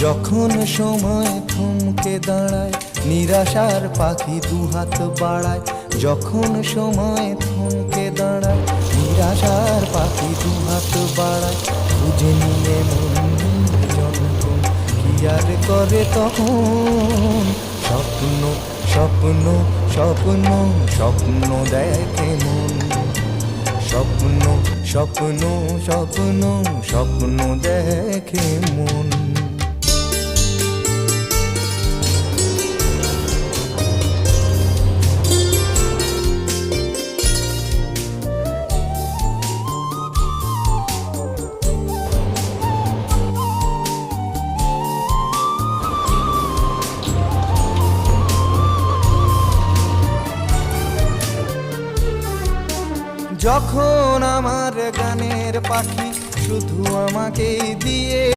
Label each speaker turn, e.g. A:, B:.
A: যখন সময় থমকে দাঁড়ায়, নিরাশার পাখি দুহাত বাড়ায়। যখন সময় থমকে দাঁড়ায়, নিরাশার পাখি দুহাত বাড়ায়। বুঝে নিলে মন যন্ত্রণ কি আর করে তখন। স্বপ্ন স্বপ্ন স্বপ্ন স্বপ্ন দেখে মন। স্বপ্ন স্বপ্ন স্বপ্ন স্বপ্ন দেখে মন। যখন আমার গানের পাখি শুধু আমাকেই দিয়ে